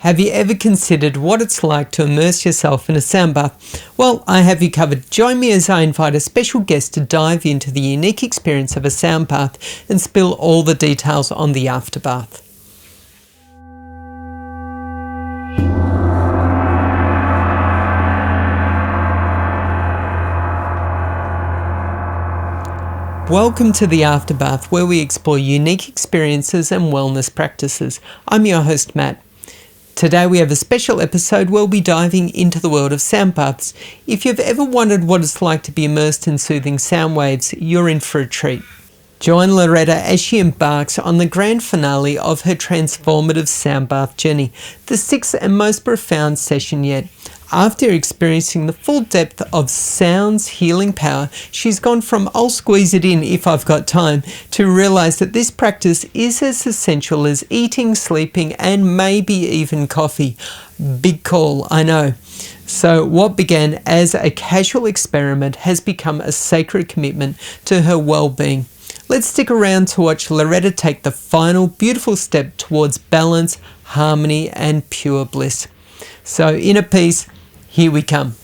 Have you ever considered what it's like to immerse yourself in a sound bath? Well, I have you covered. Join me as I invite a special guest to dive into the unique experience of a sound bath and spill all the details on the afterbath. Welcome to the Afterbath, where we explore unique experiences and wellness practices. I'm your host, Matt. Today we have a special episode where we'll be diving into the world of sound baths. If you've ever wondered what it's like to be immersed in soothing sound waves, you're in for a treat. Join Loretta as she embarks on the grand finale of her transformative sound bath journey, the sixth and most profound session yet. After experiencing the full depth of sound's healing power, she's gone from "I'll squeeze it in if I've got time" to realise that this practice is as essential as eating, sleeping, and maybe even coffee. Big call, I know. So what began as a casual experiment has become a sacred commitment to her well-being. Let's stick around to watch Loretta take the final beautiful step towards balance, harmony, and pure bliss. So, inner peace, here we come.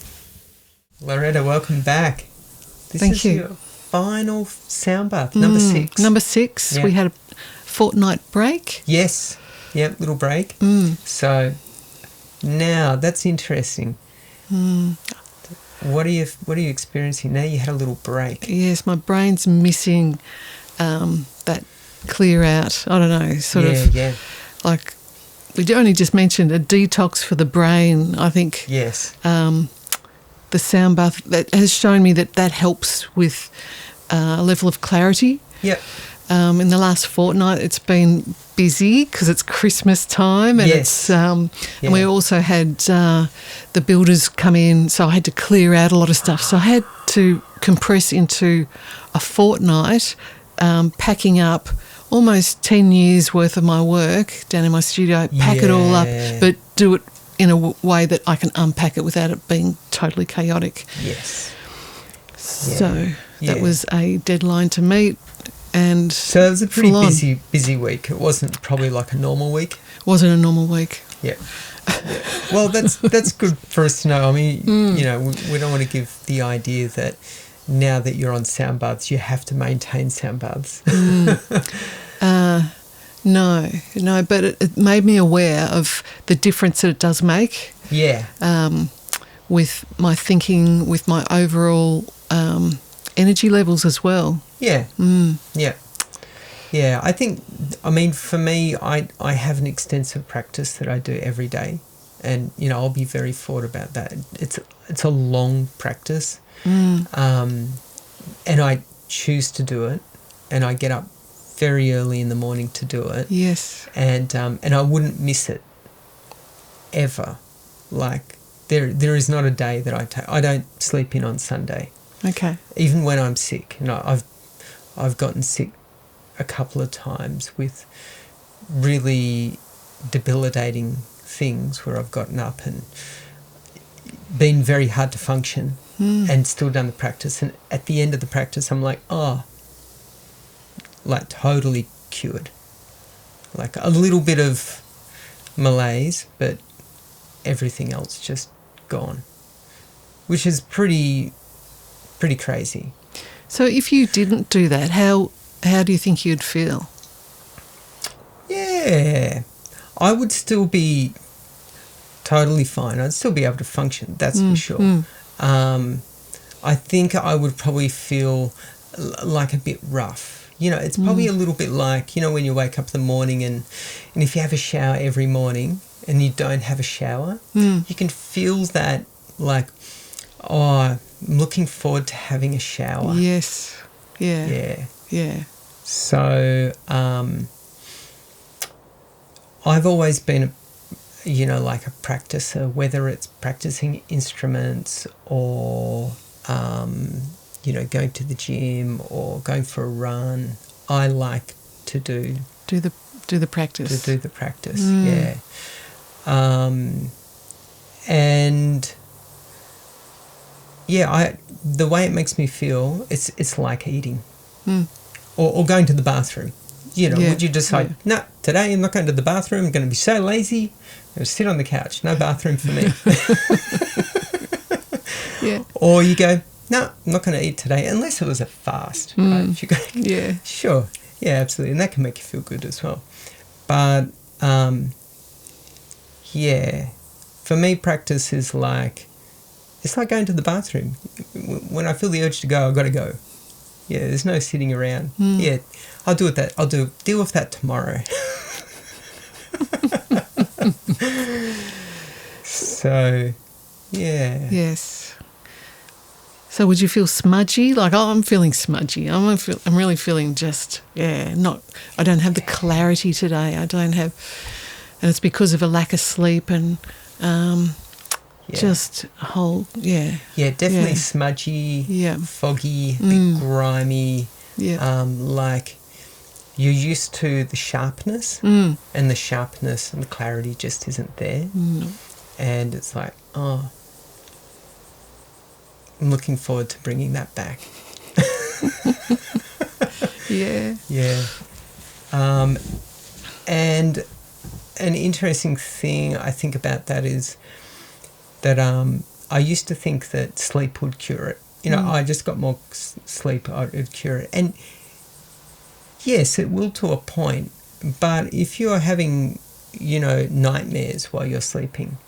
Loretta, welcome back. Thank you. Your final sound bath, number 6. Number 6. Yeah. We had a fortnight break. Yes. Yep, little break. So, now that's interesting. What are you experiencing now? You had a little break. Yes, my brain's missing that clear out. I don't know, Yeah. like we only just mentioned a detox for the brain. I think Yes. the sound bath that has shown me that helps with a level of clarity. Yep. In the last fortnight, it's been busy because it's Christmas time, and Yes. and we also had the builders come in, so I had to clear out a lot of stuff. So I had to compress into a fortnight, packing up almost 10 years worth of my work down in my studio, pack it all up, but do it in a way that I can unpack it without it being totally chaotic. Yes. So that was a deadline to meet. And so it was a pretty full on. busy week. It wasn't probably like a normal week. Wasn't a normal week. Yeah. Well, that's good for us to know. I mean, you know, we don't want to give the idea that now that you're on sound baths, you have to maintain sound baths. No, but it made me aware of the difference that it does make. Yeah. With my thinking, with my overall energy levels as well. Yeah. Yeah. Yeah. I mean, for me, I have an extensive practice that I do every day. And, you know, I'll be very thought about that. It's a long practice. And I choose to do it. And I get up very early in the morning to do it. Yes. And I wouldn't miss it ever. Like, there is not a day that I don't sleep in on Sunday. Okay. Even when I'm sick. You know, I've gotten sick a couple of times with really debilitating things where I've gotten up and been very hard to function and still done the practice. And at the end of the practice, I'm like, like totally cured. Like a little bit of malaise, but everything else just gone, which is pretty crazy. So if you didn't do that, how do you think you'd feel? Yeah, I would still be totally fine. I'd still be able to function, that's for sure. I think I would probably feel like a bit rough. You know, it's probably a little bit like, you know, when you wake up in the morning and if you have a shower every morning and you don't have a shower, you can feel that like, I'm looking forward to having a shower. Yes. Yeah. So I've always been, like a practicer, whether it's practicing instruments or, going to the gym or going for a run. I like to do the practice. To do the practice, yeah. And yeah, the way it makes me feel, it's like eating or going to the bathroom. would you decide, no, today I'm not going to the bathroom, I'm going to be so lazy, I'm going to sit on the couch, no bathroom for me. Yeah. Or you go, no, I'm not going to eat today, unless it was a fast, right? You go, Yeah. sure, yeah, absolutely, and that can make you feel good as well. But, for me, practice is like, it's like going to the bathroom. When I feel the urge to go, I've got to go. Yeah, there's no sitting around. Yeah, I'll deal with that tomorrow. So, yeah. Yes. So would you feel smudgy? Like, I'm feeling smudgy. I'm really feeling just, I don't have the clarity today. And it's because of a lack of sleep and just a whole, Yeah, definitely smudgy, foggy, a bit grimy. Yeah. Like you're used to the sharpness and the sharpness and the clarity just isn't there. And it's like, I'm looking forward to bringing that back. Yeah. Yeah. And an interesting thing I think about that is that I used to think that sleep would cure it. I just got more sleep, it would cure it. And yes, it will to a point. But if you're having, nightmares while you're sleeping,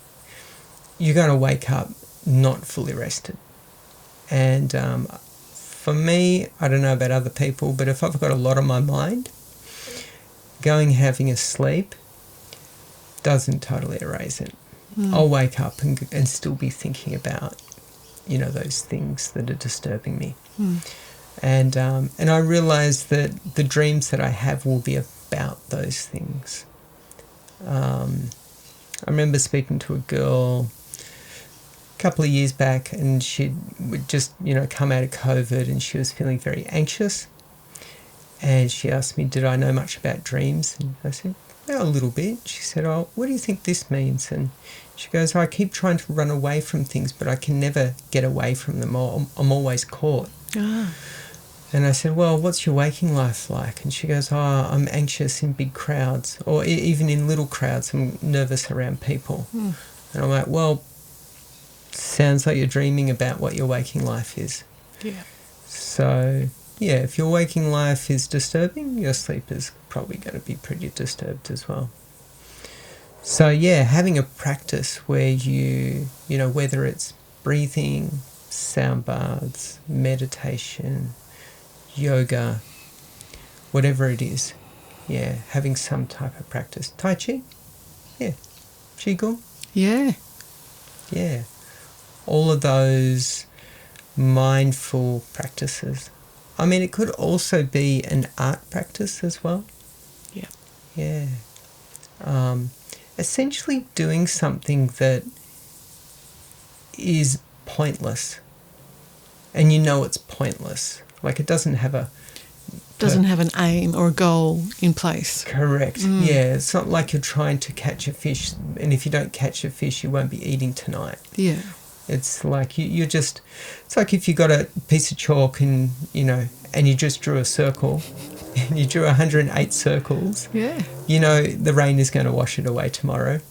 you're going to wake up not fully rested. And for me, I don't know about other people, but if I've got a lot on my mind, having a sleep doesn't totally erase it. I'll wake up and still be thinking about, those things that are disturbing me. And I realise that the dreams that I have will be about those things. I remember speaking to a girl a couple of years back, and she'd just, come out of COVID, and she was feeling very anxious. And she asked me, did I know much about dreams? And I said, a little bit. She said, what do you think this means? And she goes, I keep trying to run away from things, but I can never get away from them. I'm always caught. And I said, well, what's your waking life like? And she goes, I'm anxious in big crowds, or even in little crowds. I'm nervous around people. And I'm like, well, sounds like you're dreaming about what your waking life is. Yeah. So, if your waking life is disturbing, your sleep is probably going to be pretty disturbed as well. So, having a practice where you whether it's breathing, sound baths, meditation, yoga, whatever it is, having some type of practice. Tai Chi? Yeah. Qigong? Yeah. Yeah. All of those mindful practices. I mean, it could also be an art practice as well. Yeah. Yeah. Essentially doing something that is pointless. And it's pointless. Like, it doesn't have an aim or a goal in place. Correct. Yeah, it's not like you're trying to catch a fish, and if you don't catch a fish, you won't be eating tonight. Yeah. It's like it's like if you got a piece of chalk and you just drew a circle, and you drew 108 circles. Yeah. The rain is going to wash it away tomorrow.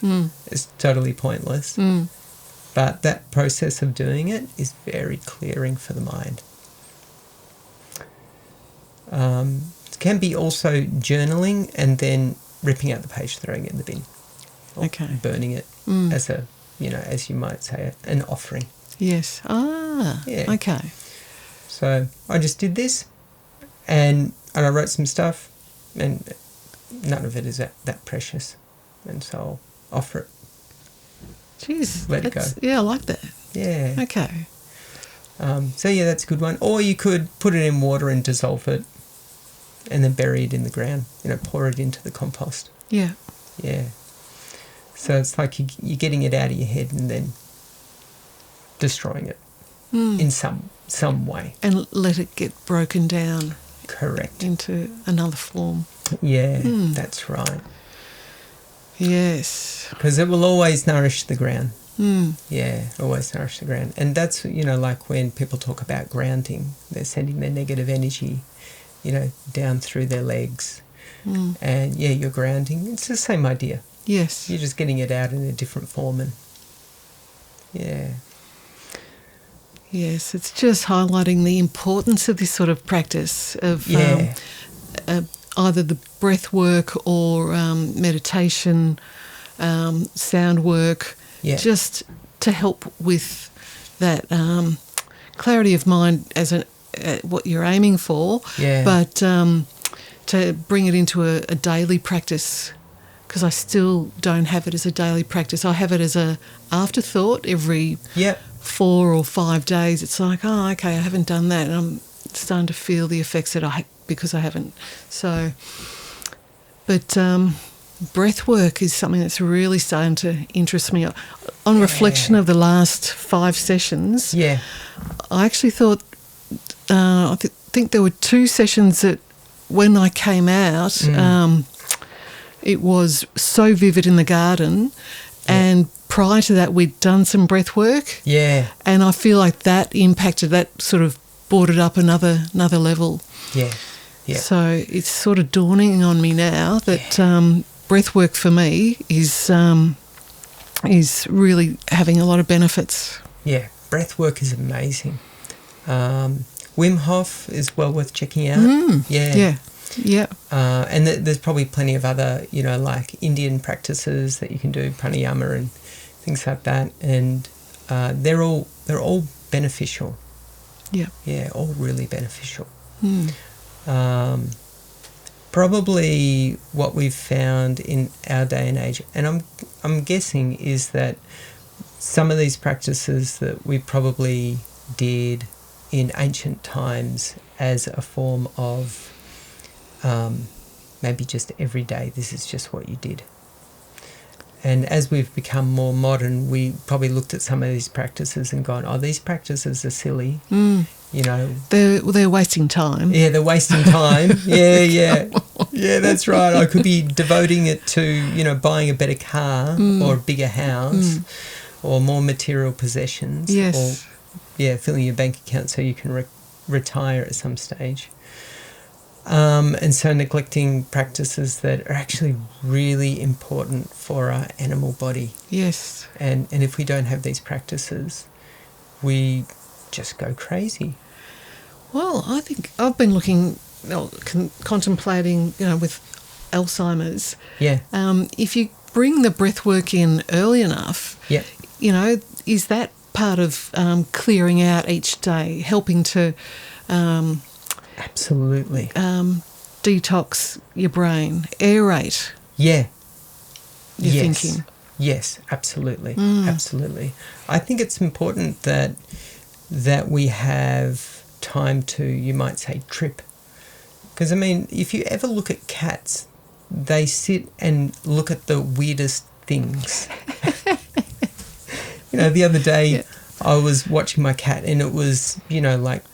It's totally pointless. But that process of doing it is very clearing for the mind. It can be also journaling and then ripping out the page, throwing it in the bin. Okay. Burning it as a, as you might say, an offering. Yes. Yeah. Okay. So I just did this and I wrote some stuff, and none of it is that precious. And so I'll offer it. Jeez. Let it go. Yeah, I like that. Yeah. Okay. So that's a good one. Or you could put it in water and dissolve it and then bury it in the ground, pour it into the compost. Yeah. Yeah. So it's like you're getting it out of your head and then destroying it in some way. And let it get broken down. Correct. Into another form. Yeah, that's right. Yes. Because it will always nourish the ground. Yeah, always nourish the ground. And that's, like when people talk about grounding, they're sending their negative energy, down through their legs and you're grounding. It's the same idea. Yes. You're just getting it out in a different form, and Yes, it's just highlighting the importance of this sort of practice of either the breath work or meditation, sound work, just to help with that clarity of mind as what you're aiming for, but to bring it into a daily practice, because I still don't have it as a daily practice. I have it as a afterthought every 4 or 5 days. It's like, oh, okay, I haven't done that, and I'm starting to feel the effects because I haven't. So, but breath work is something that's really starting to interest me. On reflection of the last 5 sessions, I actually thought, I think there were 2 sessions that when I came out, it was so vivid in the garden, and prior to that we'd done some breath work, and I feel like that impacted, that sort of brought it up another level. So it's sort of dawning on me now that breath work for me is really having a lot of benefits. Breath work is amazing. Wim Hof is well worth checking out. And there's probably plenty of other, like Indian practices that you can do, pranayama and things like that, and they're all beneficial. All really beneficial. Probably what we've found in our day and age, and I'm guessing, is that some of these practices that we probably did in ancient times as a form of maybe just every day, this is just what you did. And as we've become more modern, we probably looked at some of these practices and gone, oh, these practices are silly. They're wasting time. Yeah, they're wasting time. Yeah, that's right. I could be devoting it to, buying a better car or a bigger house or more material possessions. Or, filling your bank account so you can retire at some stage. And so neglecting practices that are actually really important for our animal body. Yes. And if we don't have these practices, we just go crazy. Well, I think I've been contemplating, with Alzheimer's. If you bring the breath work in early enough, is that part of clearing out each day, helping to... Absolutely. Detox your brain, aerate your thinking. Yes, absolutely. Absolutely. I think it's important that we have time to, you might say, trip. Because, if you ever look at cats, they sit and look at the weirdest things. The other day I was watching my cat and it was, like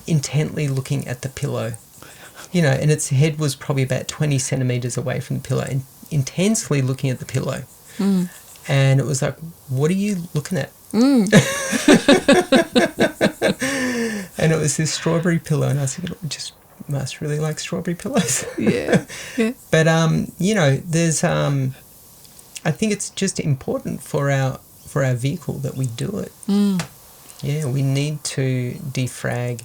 intently looking at the pillow, and its head was probably about 20 centimetres away from the pillow and intensely looking at the pillow. And it was like, what are you looking at? And it was this strawberry pillow, and I was thinking, just must really like strawberry pillows. But there's I think it's just important for our vehicle that we do it. We need to defrag.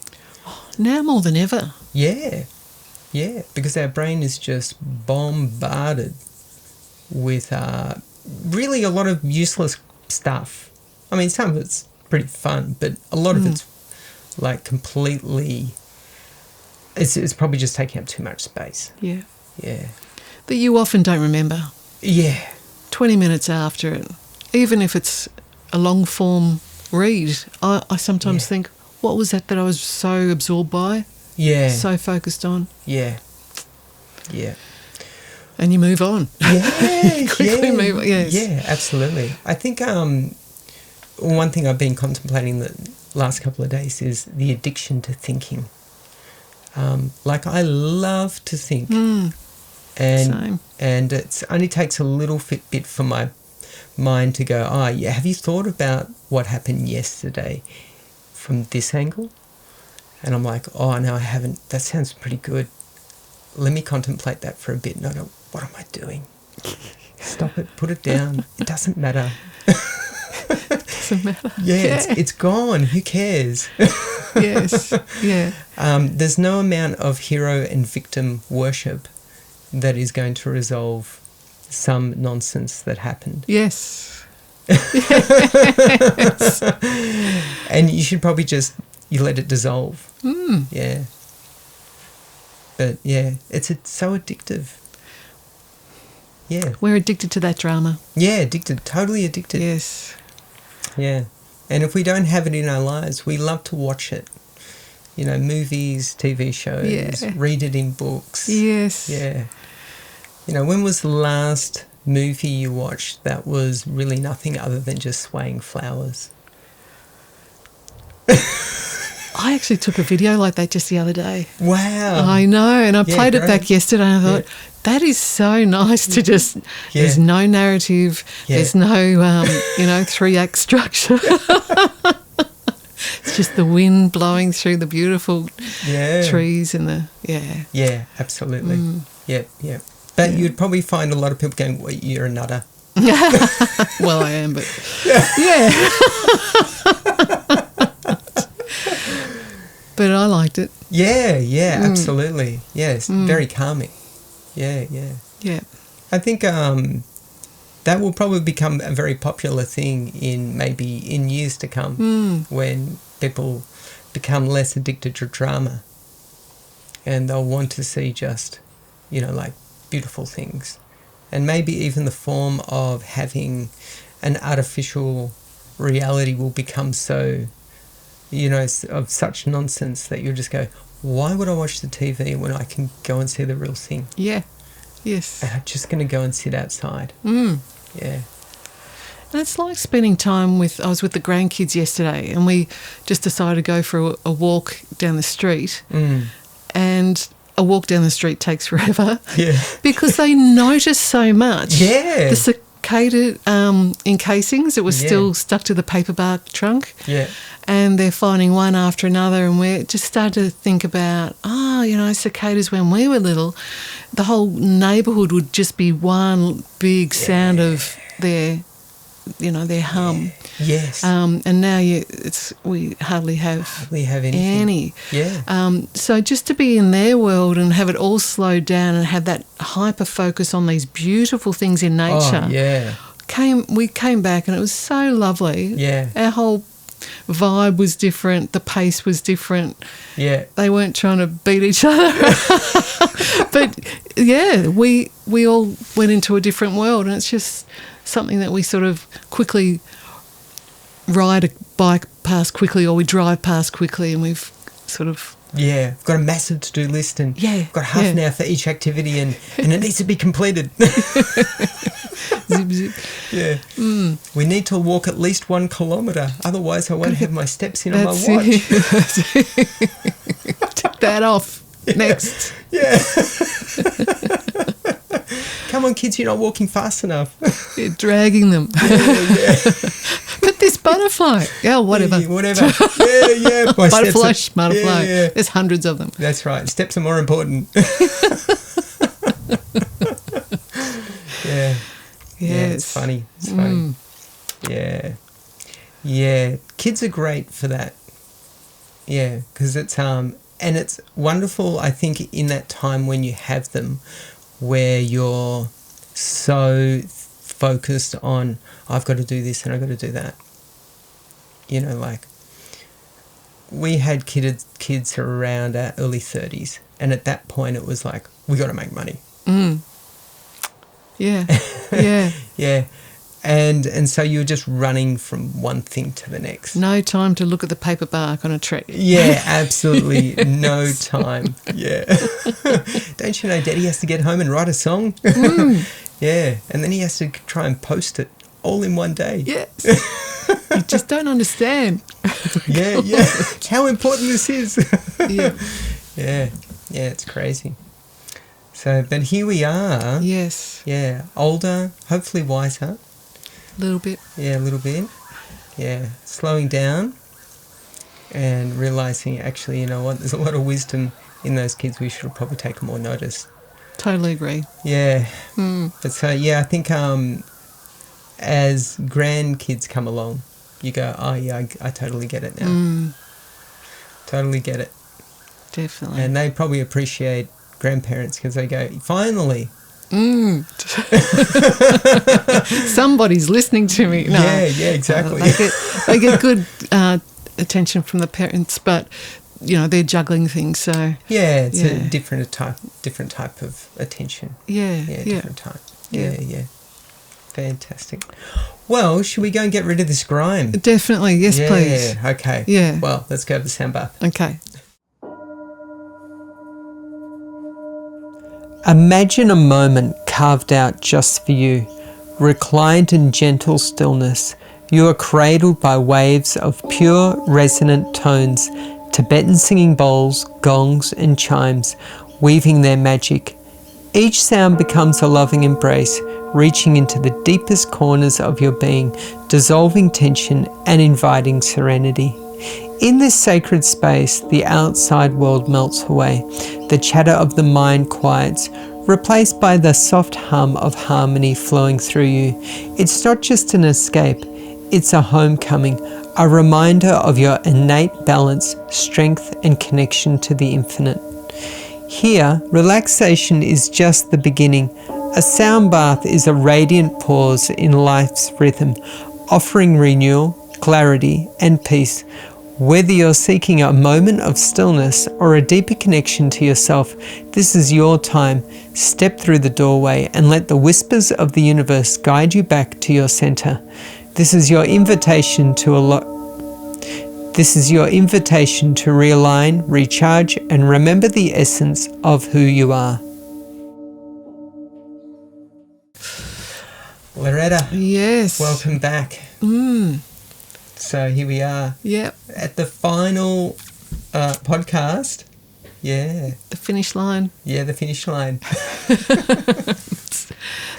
Now more than ever. Because our brain is just bombarded with really a lot of useless stuff. Some of it's pretty fun, but a lot of it's like completely, it's probably just taking up too much space. That you often don't remember. 20 minutes after it, even if it's a long form read, I sometimes think, what was that I was so absorbed by? So focused on? And you move on. Quickly move on. Yes. Absolutely. I think one thing I've been contemplating the last couple of days is the addiction to thinking. I love to think. Same. And it only takes a little bit for my mind to go, have you thought about what happened yesterday from this angle? And I'm like, oh, no, I haven't. That sounds pretty good. let me contemplate that for a bit. And I go, what am I doing? Stop it, put it down. It doesn't matter. Doesn't matter. Yeah. It's gone. Who cares? Yes. Yeah. There's no amount of hero and victim worship that is going to resolve some nonsense that happened. Yes. And you should probably you let it dissolve. Yeah. But yeah, it's so addictive. Yeah. We're addicted to that drama. Yeah, addicted. Totally addicted. Yes. Yeah. And if we don't have it in our lives, we love to watch it. You know, movies, TV shows, read it in books. Yes. Yeah. You know, when was the last movie you watched that was really nothing other than just swaying flowers? I actually took a video like that just the other day. Wow. I know, and I played it back yesterday and I thought, that is so nice to just, there's no narrative, there's no, 3-act structure. It's just the wind blowing through the beautiful trees and Yeah, absolutely. Yeah. But you'd probably find a lot of people going, well, you're a nutter. Well, I am, but yeah. But I liked it. Yeah, absolutely. Yes, very calming. Yeah. I think that will probably become a very popular thing in years to come when people become less addicted to drama and they'll want to see just, like beautiful things. And maybe even the form of having an artificial reality will become so, of such nonsense that you'll just go, why would I watch the TV when I can go and see the real thing? Yeah. Yes. And I'm just going to go and sit outside. Yeah. And it's like spending time I was with the grandkids yesterday and we just decided to go for a walk down the street. And a walk down the street takes forever. Yeah. Because they notice so much. Yeah. The cicada encasings, it was still stuck to the paperbark trunk. Yeah. And they're finding one after another, and we just started to think about, cicadas when we were little, the whole neighbourhood would just be one big sound of their hum. Yes. And now we hardly have anything. any. Yeah. So just to be in their world and have it all slowed down and have that hyper focus on these beautiful things in nature. Oh, yeah. We came back and it was so lovely. Yeah. Our whole vibe was different. The pace was different. Yeah. They weren't trying to beat each other. But yeah, we all went into a different world, and it's just something that we sort of quickly ride a bike past quickly, or we drive past quickly, and we've sort of... Yeah, we've got a massive to-do list and got half an hour for each activity and it needs to be completed. Zip, zip. Yeah. We need to walk at least 1 kilometre, otherwise I won't have my steps in on my watch. Tick that off. Next. Yeah. Come on, kids, you're not walking fast enough. You're dragging them. Yeah. But this butterfly. Yeah, whatever. Yeah. Yeah. Butterfly. Yeah. There's hundreds of them. That's right. Steps are more important. Yeah. Yeah, it's funny. It's funny. Yeah. Yeah. Kids are great for that. Yeah, because it's and it's wonderful, I think, in that time when you have them where you're so focused on, I've got to do this and I've got to do that. Like we had kids around our early 30s, and at that point it was like, we got to make money. Yeah. Yeah. Yeah. And so you were just running from one thing to the next. No time to look at the paper bark on a tree. Yeah, absolutely. No time. Yeah. Don't you know Daddy has to get home and write a song? Yeah. And then he has to try and post it all in one day. Yes. You just don't understand. Yeah. How important this is. Yeah. Yeah. Yeah, it's crazy. So, but here we are. Yes. Yeah. Older, hopefully wiser. A little bit. Yeah, a little bit. Yeah. Slowing down and realising, actually, you know what, there's a lot of wisdom in those kids, we should have probably taken more notice. Totally agree. Yeah. But so, yeah, I think as grandkids come along, you go, oh, yeah, I totally get it now. Totally get it. Definitely. And they probably appreciate grandparents because they go, finally. Somebody's listening to me. No. Yeah, exactly. They get good attention from the parents, but they're juggling things. So it's a different type of attention. Different type. Yeah. Fantastic. Well, should we go and get rid of this grime? Definitely, yes, please. Yeah, okay. Yeah. Well, let's go to the sound bath. Okay. Imagine a moment carved out just for you. Reclined in gentle stillness, you are cradled by waves of pure, resonant tones, Tibetan singing bowls, gongs and chimes, weaving their magic. Each sound becomes a loving embrace, reaching into the deepest corners of your being, dissolving tension and inviting serenity. In this sacred space, the outside world melts away. The chatter of the mind quiets, replaced by the soft hum of harmony flowing through you. It's not just an escape, it's a homecoming, a reminder of your innate balance, strength, and connection to the infinite. Here, relaxation is just the beginning. A sound bath is a radiant pause in life's rhythm, offering renewal, clarity, and peace. Whether you're seeking a moment of stillness or a deeper connection to yourself, this is your time. Step through the doorway and let the whispers of the universe guide you back to your center. This is your invitation to realign, recharge, and remember the essence of who you are. Loretta. Yes. Welcome back. So here we are. Yep. At the final podcast. Yeah. The finish line. Yeah, the finish line.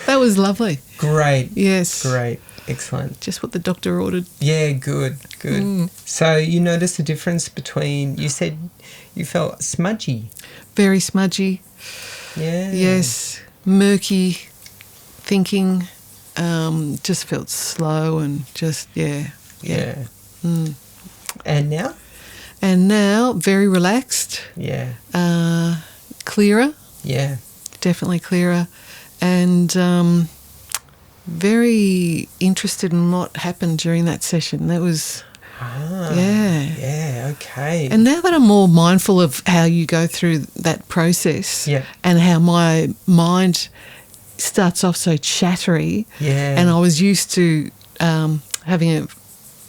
That was lovely. Great. Yes. Great. Excellent. Just what the doctor ordered. Yeah, good. So you noticed the difference between, you said you felt smudgy. Very smudgy. Yeah. Yes. Murky thinking. Just felt slow and just, Yeah. And now? And now, very relaxed. Yeah. Clearer. Yeah. Definitely clearer. And very interested in what happened during that session. That was, Yeah, okay. And now that I'm more mindful of how you go through that process and how my mind starts off so chattery, and I was used to having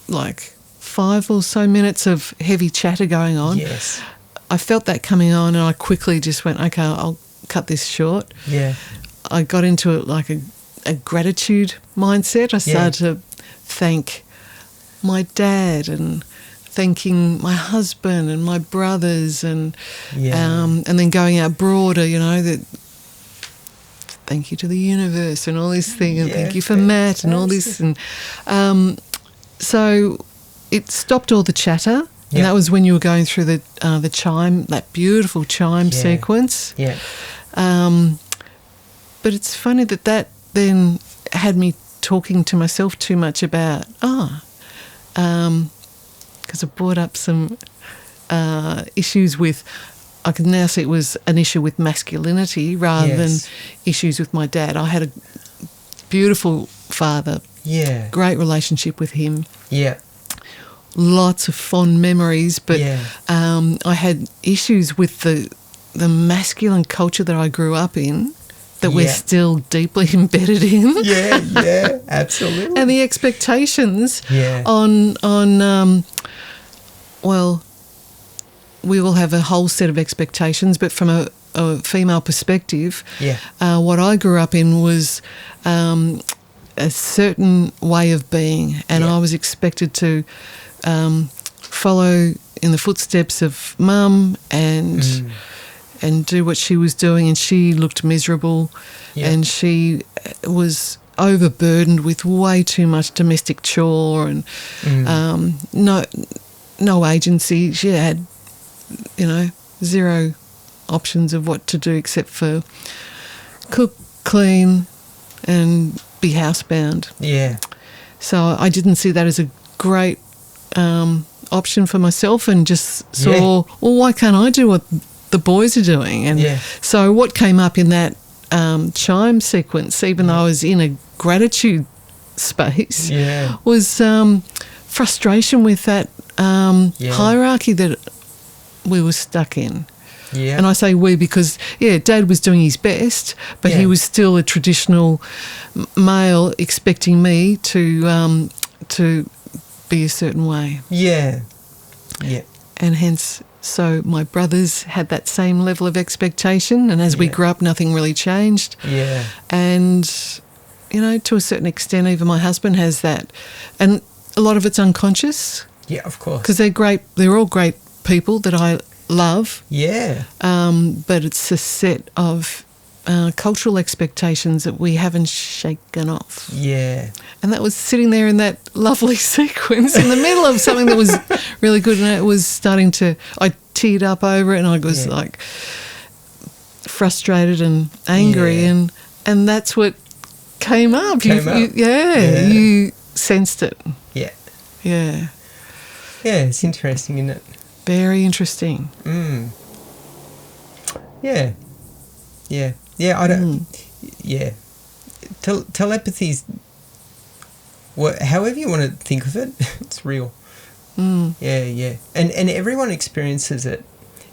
like 5 or so minutes of heavy chatter going on. Yes. I felt that coming on and I quickly just went, okay, I'll cut this short. Yeah. I got into it like a gratitude mindset. I started to thank my dad and thanking my husband and my brothers and then going out broader, that thank you to the universe and all this thing and thank you for Matt and all this. And so it stopped all the chatter. And that was when you were going through the chime, that beautiful chime sequence. Yeah. But it's funny that then had me talking to myself too much about, because I brought up some issues with, I can now see it was an issue with masculinity rather than issues with my dad. I had a beautiful father. Yeah. Great relationship with him. Yeah. Lots of fond memories, but I had issues with the masculine culture that I grew up in that we're still deeply embedded in. Yeah, absolutely. And the expectations on well, we all have a whole set of expectations, but from a female perspective, what I grew up in was a certain way of being, and I was expected to follow in the footsteps of Mum and do what she was doing, and she looked miserable and she was overburdened with way too much domestic chore and no agency. She had, zero options of what to do except for cook, clean, and be housebound. Yeah. So I didn't see that as a great option for myself, and just saw, well, why can't I do what the boys are doing? And so what came up in that chime sequence, even though I was in a gratitude space, was frustration with that hierarchy that we were stuck in. Yeah. And I say we because, Dad was doing his best, but he was still a traditional male expecting me to be a certain way. Yeah. Yeah. And hence, so my brothers had that same level of expectation, and as we grew up, nothing really changed. Yeah. And, to a certain extent, even my husband has that. And a lot of it's unconscious. Yeah, of course. Because they're all great people that I love. Yeah. But it's a set of cultural expectations that we haven't shaken off. Yeah. And that was sitting there in that lovely sequence in the middle of something that was really good, and it was starting to, I teared up over it, and I was like frustrated and angry, and that's what came up. You sensed it. Yeah. Yeah. Yeah, it's interesting, isn't it? Very interesting. Yeah. Yeah. Yeah, I don't... Yeah. Telepathy's... however you want to think of it, it's real. Yeah, yeah. And everyone experiences it.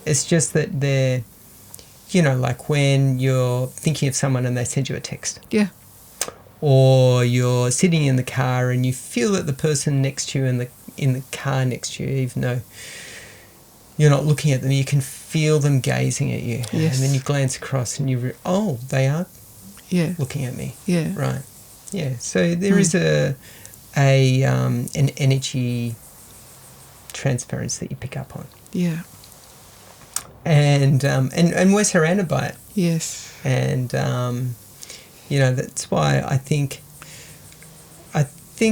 It's just that they're... like when you're thinking of someone and they send you a text. Yeah. Or you're sitting in the car and you feel that the person next to you in the car next to you, even though you're not looking at them, you can feel them gazing at you. Yes. And then you glance across and they are looking at me. Yeah. Right. Yeah. So there is an energy transference that you pick up on. Yeah. And we're surrounded by it. Yes. And that's why I think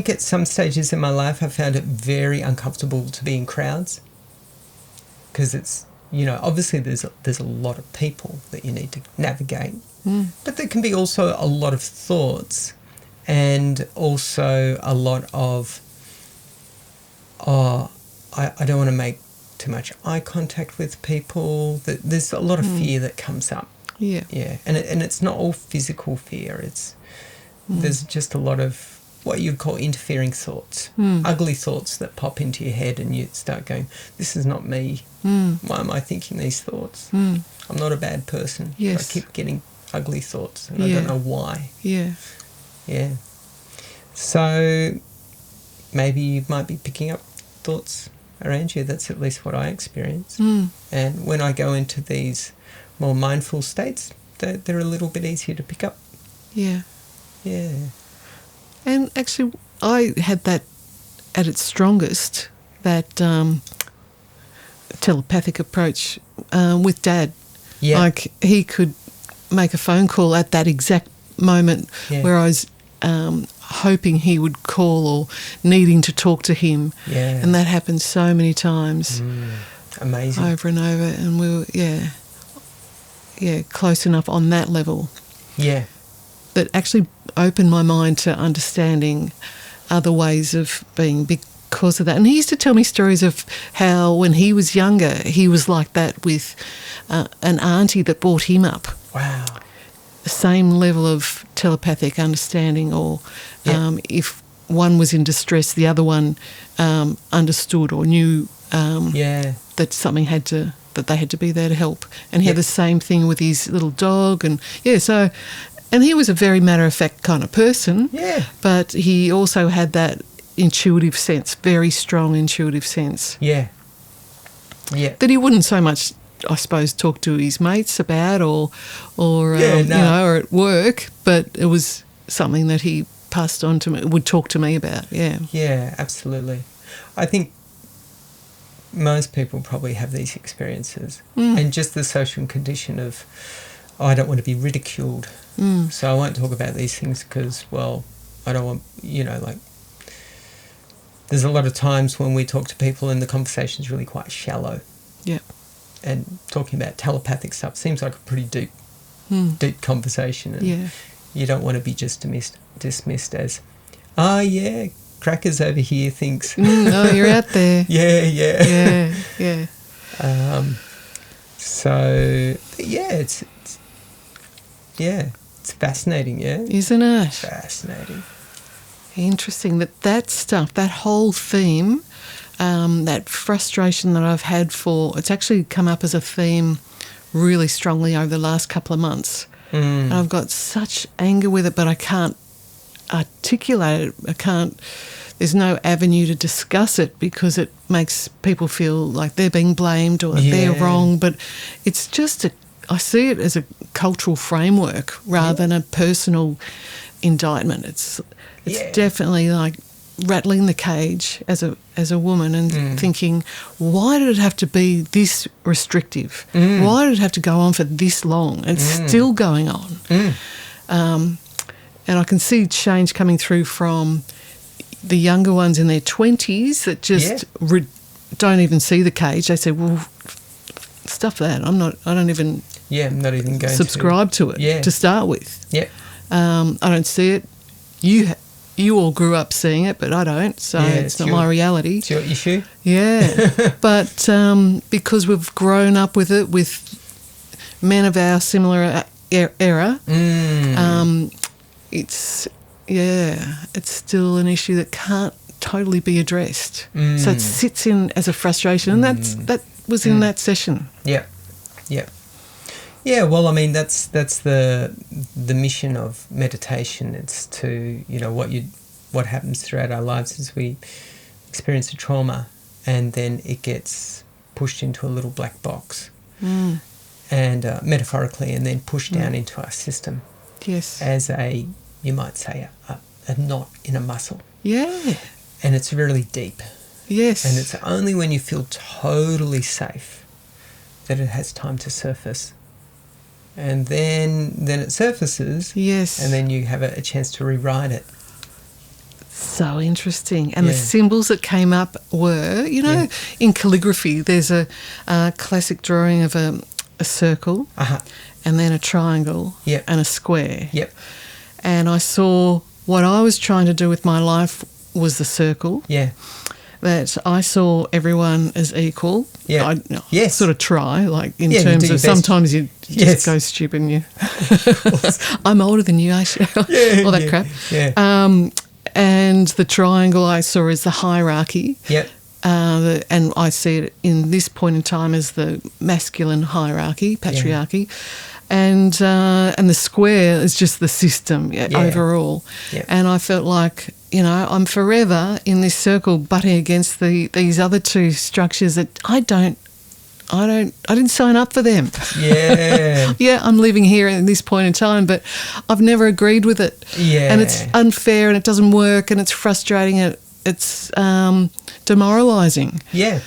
at some stages in my life I found it very uncomfortable to be in crowds, because it's, obviously there's a lot of people that you need to navigate, but there can be also a lot of thoughts, and also a lot of, I don't want to make too much eye contact with people. There's a lot of fear that comes up. Yeah. Yeah. And it's not all physical fear. There's just a lot of what you'd call interfering thoughts, ugly thoughts that pop into your head, and you start going, this is not me. Why am I thinking these thoughts? I'm not a bad person. Yes. I keep getting ugly thoughts, and I don't know why. Yeah. Yeah. So maybe you might be picking up thoughts around you. That's at least what I experience. And when I go into these more mindful states, they're a little bit easier to pick up. Yeah. Yeah. And actually, I had that at its strongest, that telepathic approach with Dad. Yeah. Like, he could make a phone call at that exact moment where I was hoping he would call or needing to talk to him. Yeah. And that happened so many times. Amazing. Over and over. And we were, close enough on that level. Yeah. That actually opened my mind to understanding other ways of being because of that. And he used to tell me stories of how when he was younger, he was like that with an auntie that brought him up. Wow. The same level of telepathic understanding, or if one was in distress, the other one understood or knew that something that they had to be there to help. And he had the same thing with his little dog. And and he was a very matter-of-fact kind of person. Yeah. But he also had that intuitive sense, very strong intuitive sense. Yeah. Yeah. That he wouldn't so much, I suppose, talk to his mates about or or at work, but it was something that he passed on to me, would talk to me about. Yeah. Yeah, absolutely. I think most people probably have these experiences, and just the social condition of, I don't want to be ridiculed, so I won't talk about these things because, well, I don't want, there's a lot of times when we talk to people and the conversation's really quite shallow. Yeah. and talking about telepathic stuff seems like a pretty deep conversation. And you don't want to be just dismissed as, oh, yeah, Crackers over here thinks. Oh, you're out there. Yeah. Yeah. It's fascinating, yeah? Isn't it? Fascinating. Interesting that stuff, that whole theme, that frustration that I've had it's actually come up as a theme really strongly over the last couple of months. And I've got such anger with it, but I can't articulate it. There's no avenue to discuss it because it makes people feel like they're being blamed or they're wrong. But it's just I see it as a cultural framework rather than a personal indictment. It's definitely like rattling the cage as a woman and thinking, why did it have to be this restrictive? Why did it have to go on for this long? It's still going on. And I can see change coming through from the younger ones in their 20s that just don't even see the cage. They say, well, stuff that. I'm not even going to subscribe to it to start with. Yeah. I don't see it. You all grew up seeing it, but I don't, so it's not my reality. It's your issue. Yeah. But because we've grown up with it, with men of our similar era, it's still an issue that can't totally be addressed. So it sits in as a frustration, and that was in that session. Yeah. Well, I mean, that's the mission of meditation. It's to, what happens throughout our lives is we experience a trauma, and then it gets pushed into a little black box, and metaphorically, and then pushed down into our system. Yes. As you might say, a knot in a muscle. Yeah. And it's really deep. Yes. And it's only when you feel totally safe that it has time to surface. And then it surfaces. Yes. And then you have a chance to rewrite it. So interesting. And the symbols that came up were, in calligraphy, there's a classic drawing of a circle and then a triangle and a square. Yep. And I saw what I was trying to do with my life was the circle. Yeah. That I saw everyone as equal. Yeah. I sort of try, like in terms of sometimes you just go stupid and you I'm older than you, Aisha. All that crap. Yeah. And the triangle I saw as the hierarchy. Yep. And I see it in this point in time as the masculine hierarchy, patriarchy. And the square is just the system overall. Yeah. And I felt like, I'm forever in this circle butting against these other two structures that I didn't sign up for them. Yeah. I'm living here at this point in time, but I've never agreed with it. Yeah. And it's unfair and it doesn't work and it's frustrating and it's demoralising. Yeah.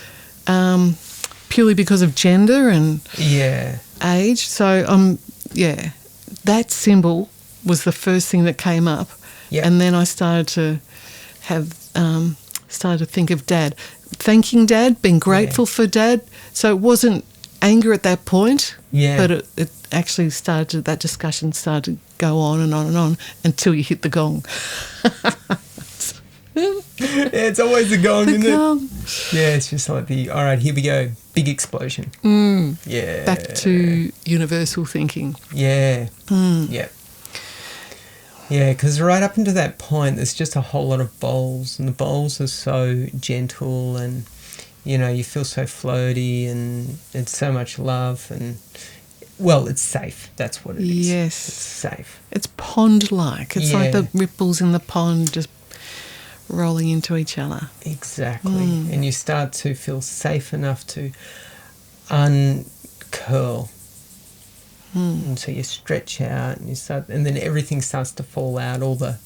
Purely because of gender and age. So, that symbol was the first thing that came up. Yeah. And then I started to think of Dad. Thanking Dad, being grateful for Dad. So it wasn't anger at that point, but it actually that discussion started to go on and on and on until you hit the gong. It's always the gong, isn't it? Yeah, it's just like all right, here we go, big explosion. Yeah. Back to universal thinking. Yeah. Yeah. Yeah, because right up until that point, there's just a whole lot of bowls, and the bowls are so gentle, and you feel so floaty, and it's so much love, and it's safe. That's what it is. Yes, it's safe. It's pond-like. It's like the ripples in the pond just rolling into each other. Exactly, and you start to feel safe enough to uncurl. And so you stretch out and then everything starts to fall out, all the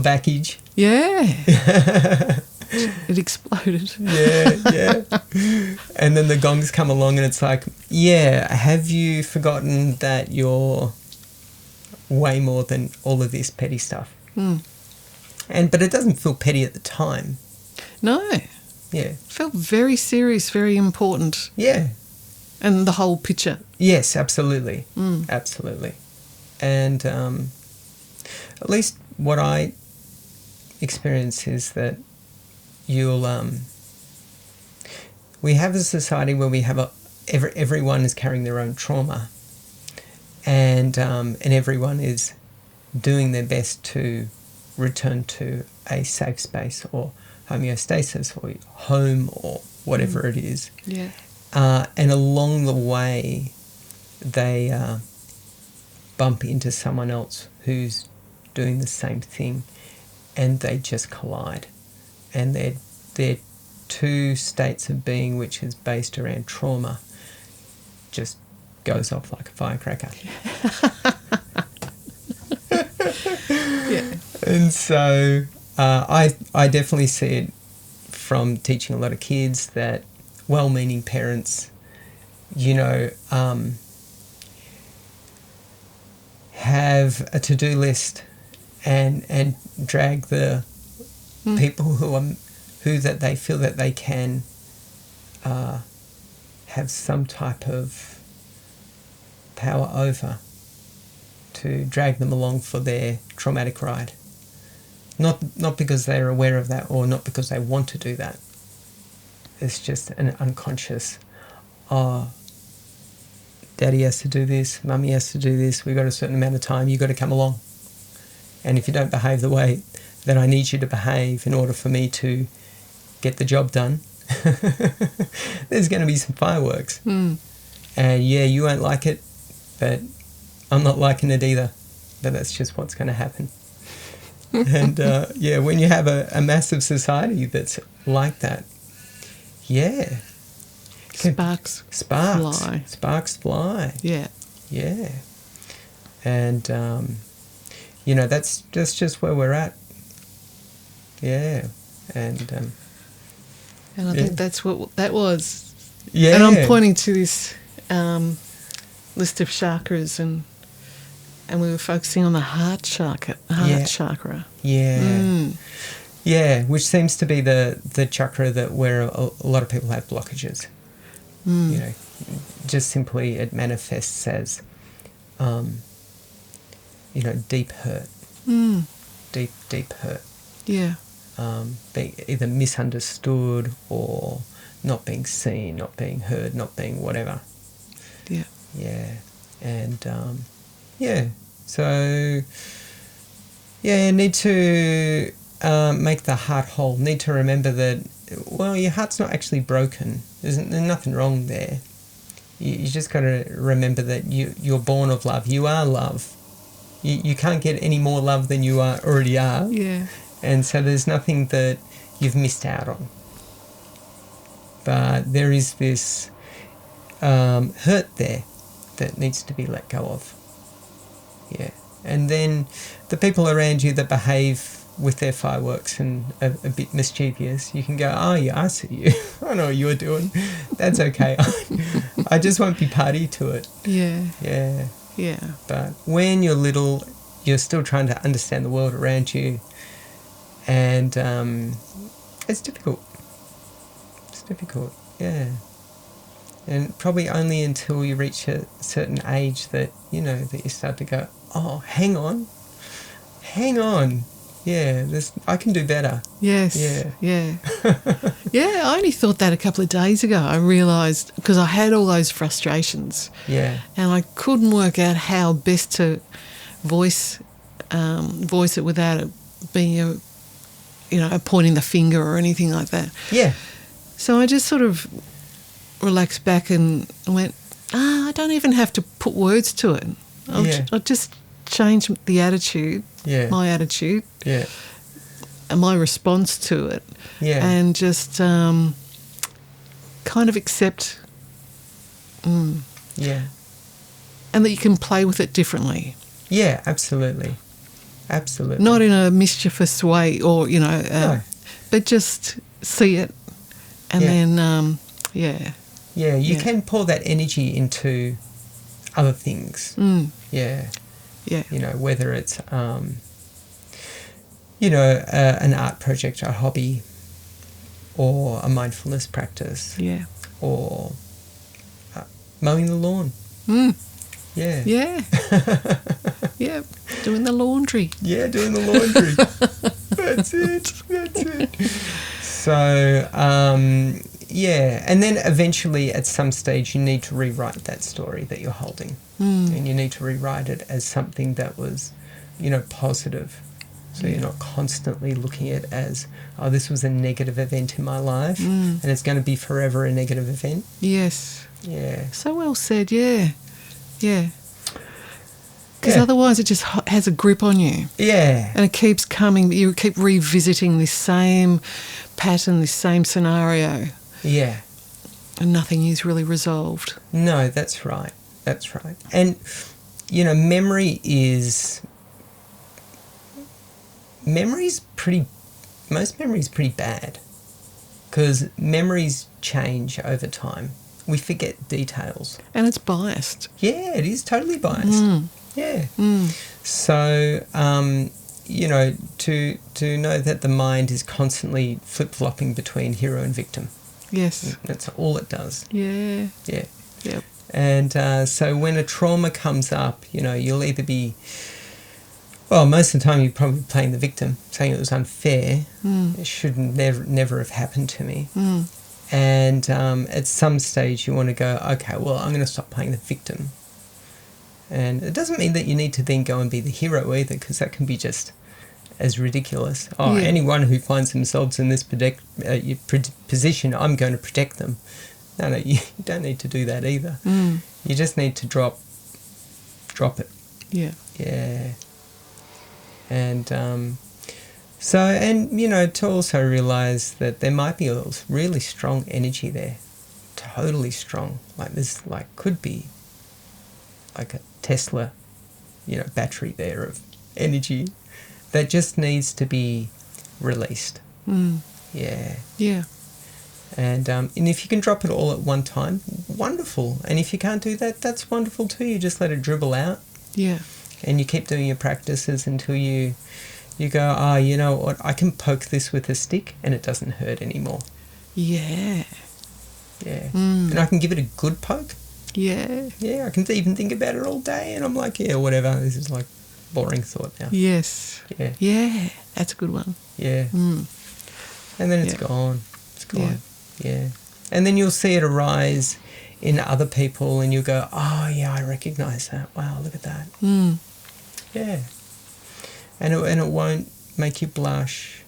baggage. Yeah. It exploded. Yeah. And then the gongs come along and it's like, have you forgotten that you're way more than all of this petty stuff? But it doesn't feel petty at the time. No. Yeah. It felt very serious, very important. Yeah. And the whole picture. Yes, absolutely. Absolutely. And at least what I experience is that we have a society where we have everyone is carrying their own trauma, and everyone is doing their best to return to a safe space or homeostasis or home or whatever it is. Yeah. And along the way, they bump into someone else who's doing the same thing, and they just collide. And they're two states of being which is based around trauma just goes off like a firecracker. Yeah. And so I definitely see it from teaching a lot of kids that well-meaning parents, have a to-do list and drag the people who that they feel that they can have some type of power over, to drag them along for their traumatic ride. Not because they're aware of that or not because they want to do that. It's just an unconscious, Daddy has to do this, Mummy has to do this, we've got a certain amount of time, you've got to come along. And if you don't behave the way that I need you to behave in order for me to get the job done, there's going to be some fireworks. And yeah, you won't like it, but I'm not liking it either. But that's just what's going to happen. And yeah, when you have a massive society that's like that, yeah. Sparks fly. Sparks fly. Yeah. Yeah. And, that's just where we're at. Yeah. And I think that's what that was. Yeah. And I'm pointing to this list of chakras, and we were focusing on the heart chakra. Chakra. Yeah. Yeah, which seems to be the chakra where a lot of people have blockages. Just simply it manifests as, deep hurt. Deep hurt. Yeah. Being either misunderstood or not being seen, not being heard, not being whatever. Yeah. Yeah. And, so, yeah, you need to make the heart whole. Need to remember that, well, your heart's not actually broken. There's nothing wrong there. You just got to remember that you're born of love. You are love. You can't get any more love than you already are. Yeah. And so there's nothing that you've missed out on. But there is this hurt there that needs to be let go of. Yeah. And then the people around you that behave with their fireworks and a bit mischievous, you can go, oh yeah, I see you. I know what you're doing. That's okay. I just won't be party to it. Yeah. Yeah. Yeah. But when you're little, you're still trying to understand the world around you, and it's difficult. It's difficult, yeah. And probably only until you reach a certain age that you start to go, oh, hang on. Yeah, I can do better. Yes. Yeah. Yeah. Yeah, I only thought that a couple of days ago. I realised, because I had all those frustrations. Yeah. And I couldn't work out how best to voice it without it being pointing the finger or anything like that. Yeah. So I just sort of relaxed back and went, I don't even have to put words to it. I'll just change the attitude, my attitude, and my response to it, and just kind of accept, and that you can play with it differently. Yeah, absolutely. Absolutely. Not in a mischievous way or, no. but just see it and then, Yeah, you can pour that energy into other things. Yeah. Yeah. Whether it's, an art project, a hobby, or a mindfulness practice. Yeah. Or Mowing the lawn. Mm. Yeah. Yeah. Yeah. Doing the laundry. Yeah, doing the laundry. That's it. So, yeah. And then eventually at some stage you need to rewrite that story that you're holding. And you need to rewrite it as something that was, positive. So you're not constantly looking at it as, oh, this was a negative event in my life and it's going to be forever a negative event. Yes. Yeah. So well said, yeah. Yeah. Because otherwise it just has a grip on you. Yeah. And it keeps coming, you keep revisiting this same pattern, this same scenario. Yeah. And nothing is really resolved. No, that's right. That's right. And, most memory's pretty bad because memories change over time. We forget details. And it's biased. Yeah, it is totally biased. Yeah. So, to know that the mind is constantly flip-flopping between hero and victim. Yes. That's all it does. Yeah. Yeah. Yep. And so when a trauma comes up, you'll either be... Well, most of the time you're probably playing the victim, saying it was unfair. It should never have happened to me. And at some stage you want to go, okay, well, I'm going to stop playing the victim. And it doesn't mean that you need to then go and be the hero either, because that can be just as ridiculous. Anyone who finds themselves in this position, I'm going to protect them. No, you don't need to do that either. You just need to drop it. Yeah. Yeah. And to also realise that there might be a really strong energy there, totally strong. Like this, could be like a Tesla, battery there of energy that just needs to be released. Yeah. Yeah. And if you can drop it all at one time, wonderful. And if you can't do that, that's wonderful too. You just let it dribble out. Yeah. And you keep doing your practices until you go, you know what, I can poke this with a stick and it doesn't hurt anymore. Yeah. Yeah. And I can give it a good poke. Yeah. Yeah, I can even think about it all day and I'm like, yeah, whatever. This is like boring thought now. Yes. Yeah. Yeah. That's a good one. Yeah. And then it's gone. It's gone. Yeah. And then you'll see it arise in other people and you'll go, oh, yeah, I recognise that. Wow, look at that. Yeah. And it won't make you blush.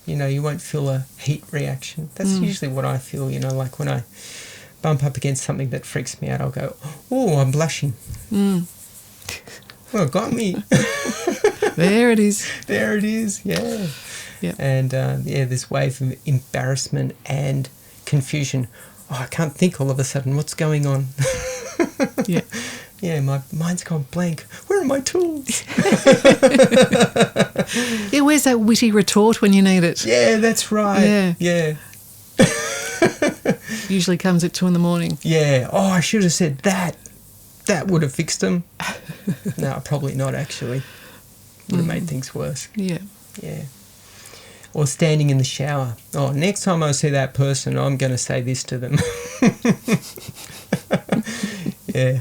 You won't feel a heat reaction. That's usually what I feel, like when I bump up against something that freaks me out, I'll go, oh, I'm blushing. Well, it got me. There it is. There it is, yeah. Yep. And, this wave of embarrassment and confusion. Oh, I can't think all of a sudden. What's going on? Yeah. Yeah, my mind's gone blank. Where are my tools? Yeah, where's that witty retort when you need it? Yeah, that's right. Yeah. Usually comes at 2 a.m. Yeah. Oh, I should have said that. That would have fixed them. No, probably not actually. Would have made things worse. Yeah. Yeah. Or standing in the shower. Oh, next time I see that person, I'm going to say this to them. Yeah.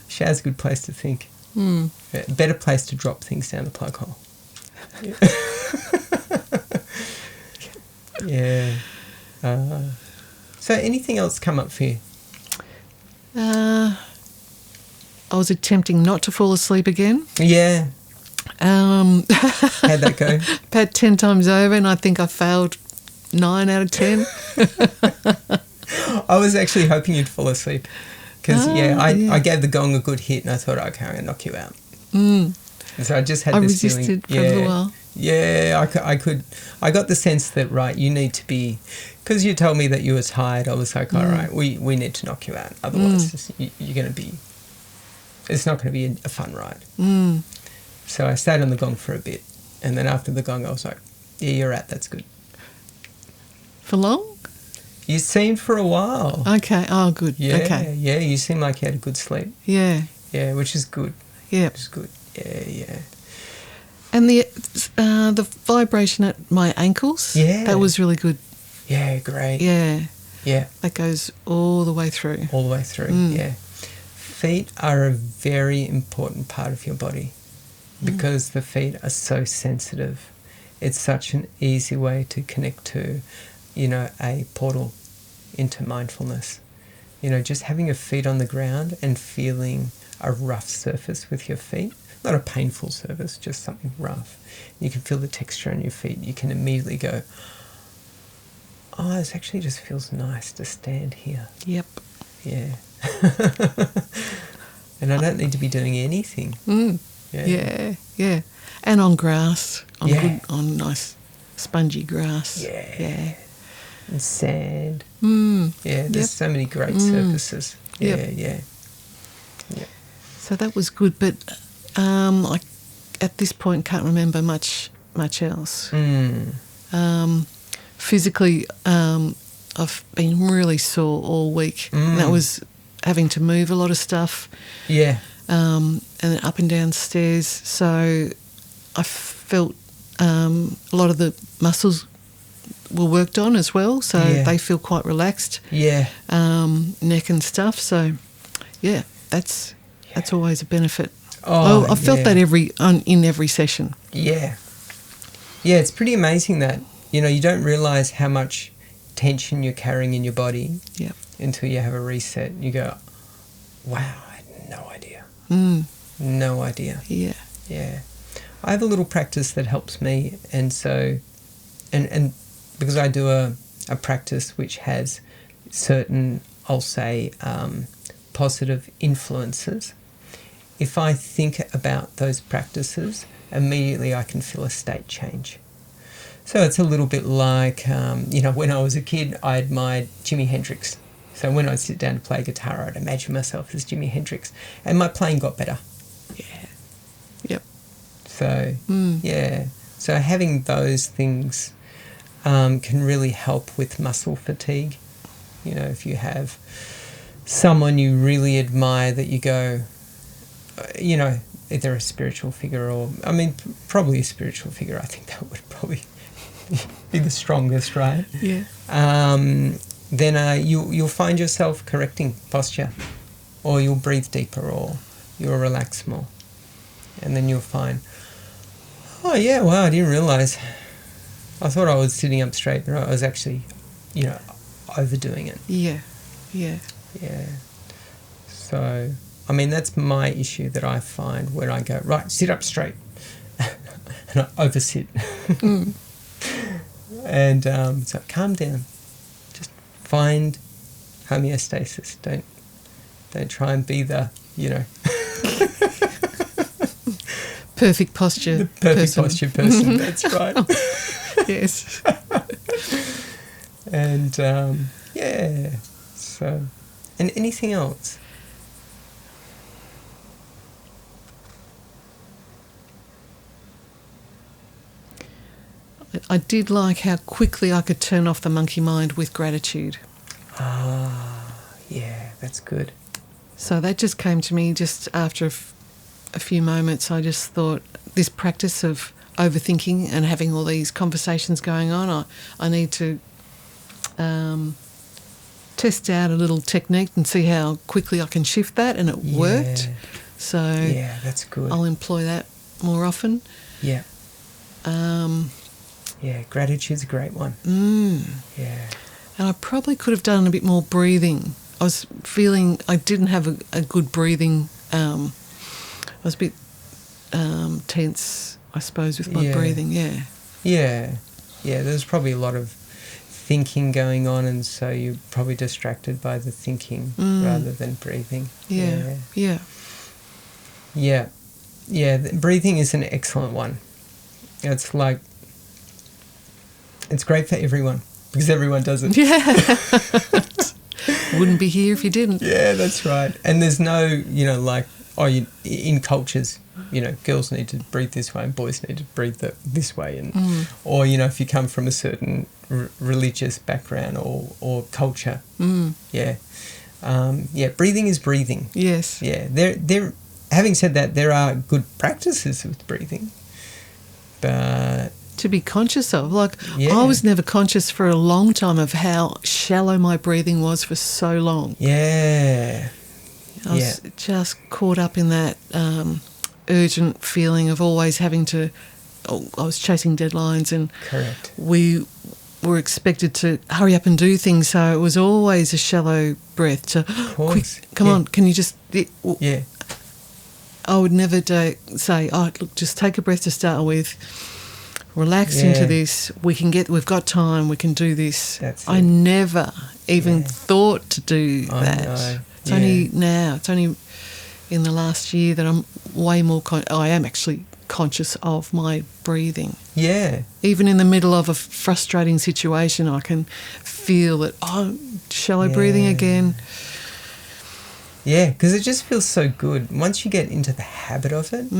Shower's a good place to think. A better place to drop things down the plug hole. Yeah. So anything else come up for you? I was attempting not to fall asleep again. Yeah. How'd that go? About 10 times over, and I think I failed 9 out of 10. I was actually hoping you'd fall asleep. Because, I gave the gong a good hit and I thought, okay, I'm going to knock you out. And so I just had this feeling. I resisted for a while. Yeah, I got the sense that, right, you need to be, because you told me that you were tired, I was like, all right, we need to knock you out. Otherwise, you're going to be, it's not going to be a fun ride. So I stayed on the gong for a bit. And then after the gong, I was like, yeah, you're out, that's good. For long? You seemed for a while. Okay. Oh, good. Yeah, okay. Yeah, you seemed like you had a good sleep. Yeah. Yeah, which is good. Yeah. Which is good. Yeah. And the vibration at my ankles. Yeah. That was really good. Yeah, great. Yeah. Yeah. That goes all the way through. All the way through, yeah. Feet are a very important part of your body because the feet are so sensitive. It's such an easy way to connect to, a portal into mindfulness. Just having your feet on the ground and feeling a rough surface with your feet. Not a painful surface, just something rough. You can feel the texture on your feet. You can immediately go, oh, this actually just feels nice to stand here. Yep. Yeah. And I don't need to be doing anything. Yeah. And on grass, on nice spongy grass. Yeah. And sand. Yeah, there's so many great surfaces. Yeah. So that was good, but I at this point can't remember much else. Physically, I've been really sore all week, and that was having to move a lot of stuff. Yeah. And then up and down stairs. So I felt a lot of the muscles were worked on as well, so they feel quite relaxed. Yeah. Neck and stuff. So yeah, that's always a benefit. Oh, I felt that in every session. Yeah. Yeah, it's pretty amazing that, you don't realise how much tension you're carrying in your body until you have a reset. You go, wow, I had no idea. No idea. Yeah. Yeah. I have a little practice that helps me, and so, and because I do a practice which has certain, I'll say, positive influences, if I think about those practices, immediately I can feel a state change. So it's a little bit like, when I was a kid, I admired Jimi Hendrix. So when I'd sit down to play guitar, I'd imagine myself as Jimi Hendrix. And my playing got better. Yeah. Yep. So, So having those things can really help with muscle fatigue. If you have someone you really admire that you go, either a spiritual figure or, probably a spiritual figure. I think that would probably be the strongest, right? Yeah. Then you'll find yourself correcting posture, or you'll breathe deeper, or you'll relax more. And then you'll find, oh yeah, wow, I didn't realise. I thought I was sitting up straight, but I was actually, overdoing it. Yeah. Yeah. So, that's my issue that I find when I go, right, sit up straight. And I oversit. And so calm down. Just find homeostasis. Don't try and be the, perfect posture. The perfect posture person. That's right. Yes. And so, and anything else? I did like how quickly I could turn off the monkey mind with gratitude. Yeah, that's good. So that just came to me just after a few moments. I just thought this practice of overthinking and having all these conversations going on, I need to test out a little technique and see how quickly I can shift that, and it worked. So that's good. I'll employ that more often. Yeah. Gratitude's a great one. Yeah. And I probably could have done a bit more breathing. I was feeling I didn't have a good breathing. I was a bit tense, I suppose, with my breathing. Yeah. There's probably a lot of thinking going on, and so you're probably distracted by the thinking rather than breathing. Yeah. Breathing is an excellent one. It's like, it's great for everyone because everyone does it. Yeah. Wouldn't be here if you didn't. Yeah, that's right. And there's no, in cultures, girls need to breathe this way and boys need to breathe this way. And or, if you come from a certain religious background or culture. Breathing is breathing. Yes. Yeah. Having said that, there are good practices with breathing. But to be conscious of. Like, Yeah. I was never conscious for a long time of how shallow my breathing was for so long. Yeah. I was just caught up in that urgent feeling of always having to. I was chasing deadlines, and Correct. we were expected to hurry up and do things. So it was always a shallow breath to quick. Come on, can you just? Yeah. I would never say, "Oh, look, just take a breath to start with. Relax into this. We've got time. We can do this." That's I it. never even thought to do I that. know. It's only now. It's only in the last year that I'm way more. I am actually conscious of my breathing. Yeah. Even in the middle of a frustrating situation, I can feel that. Oh, shallow breathing again. Yeah, because it just feels so good. Once you get into the habit of it,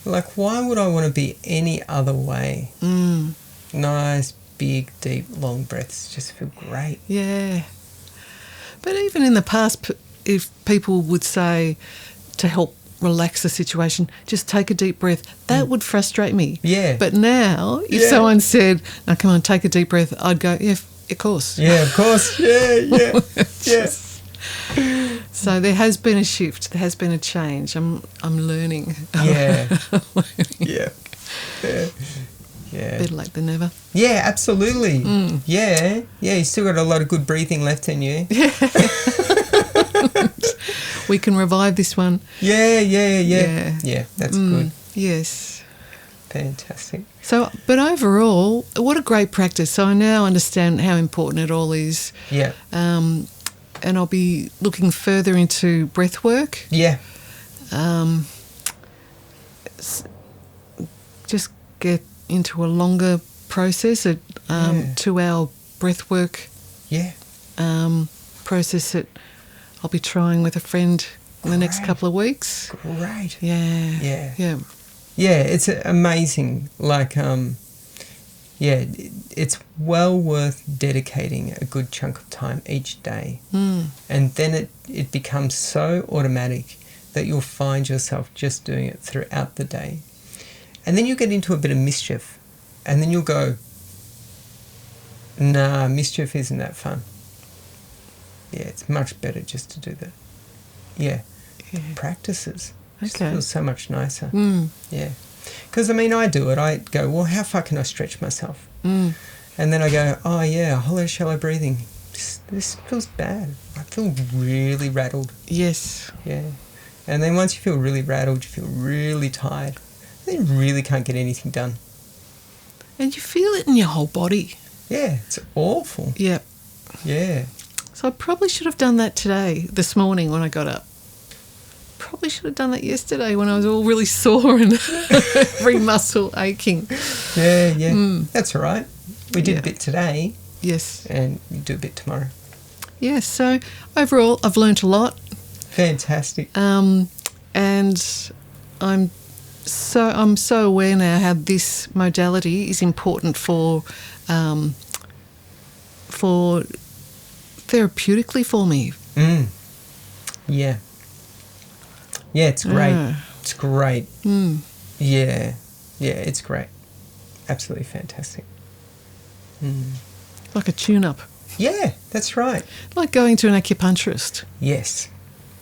like, why would I want to be any other way? Nice, big, deep, long breaths just feel great. Yeah. But even in the past, if people would say to help relax the situation, just take a deep breath, that would frustrate me. Yeah. But now, if someone said, "Now, come on, take a deep breath," I'd go, "Yeah, of course." Yeah, of course. Yeah. So there has been a shift. There has been a change. I'm learning. Yeah. Yeah. Better late than never. Yeah, absolutely. Yeah. Yeah, you still got a lot of good breathing left in you. We can revive this one. Yeah. Yeah, that's good. Yes. Fantastic. So, but overall, what a great practice. So I now understand how important it all is. Yeah. And I'll be looking further into breath work. Yeah. Just get into a longer process, a 2-hour breath work process that I'll be trying with a friend in the next couple of weeks. Great. Yeah. Yeah, it's amazing. Like, it's well worth dedicating a good chunk of time each day. And then it becomes so automatic that you'll find yourself just doing it throughout the day. And then you get into a bit of mischief. And then you'll go, nah, mischief isn't that fun. Yeah, it's much better just to do that. Yeah. Practices. Just feels so much nicer. Yeah. Because, I mean, I do it. I go, well, how far can I stretch myself? And then I go, oh, yeah, hollow, shallow breathing. This feels bad. I feel really rattled. Yes. Yeah. And then once you feel really rattled, you feel really tired. Then you really can't get anything done. And you feel it in your whole body. Yeah, it's awful. Yeah. Yeah. So I probably should have done that this morning when I got up. Probably should have done that yesterday when I was all really sore and every muscle aching. Yeah. That's all right. We did a bit today. Yes. And you do a bit tomorrow. Yes. So overall, I've learnt a lot. Fantastic. And I'm so aware now how this modality is important for therapeutically for me. Yeah. Yeah, it's great. It's great. Yeah, it's great. Absolutely fantastic. Like a tune-up. Yeah, that's right. Like going to an acupuncturist. Yes.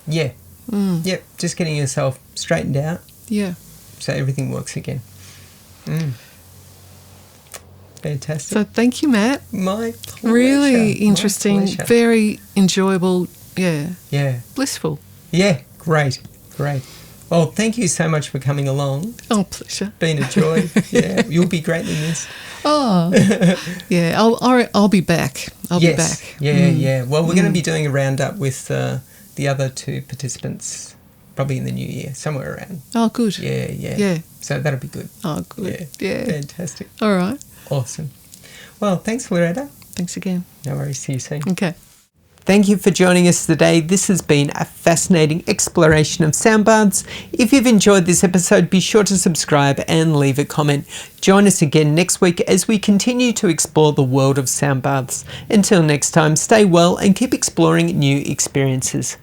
Yeah. Yep, just getting yourself straightened out. Yeah. So everything works again. Fantastic. So thank you, Matt. My pleasure. Really interesting, very enjoyable, Yeah. blissful. Yeah, great. Well, thank you so much for coming along. Oh, pleasure. Been a joy. Yeah, you'll be greatly missed. Oh, yeah. I'll be back. I'll be back. Yeah. Well, we're going to be doing a roundup with the other 2 participants probably in the new year, somewhere around. Oh, good. Yeah. So that'll be good. Oh, good. Yeah. Fantastic. All right. Awesome. Well, thanks, Loretta. Thanks again. No worries. See you soon. Okay. Thank you for joining us today. This has been a fascinating exploration of sound baths. If you've enjoyed this episode, be sure to subscribe and leave a comment. Join us again next week as we continue to explore the world of sound baths. Until next time, stay well and keep exploring new experiences.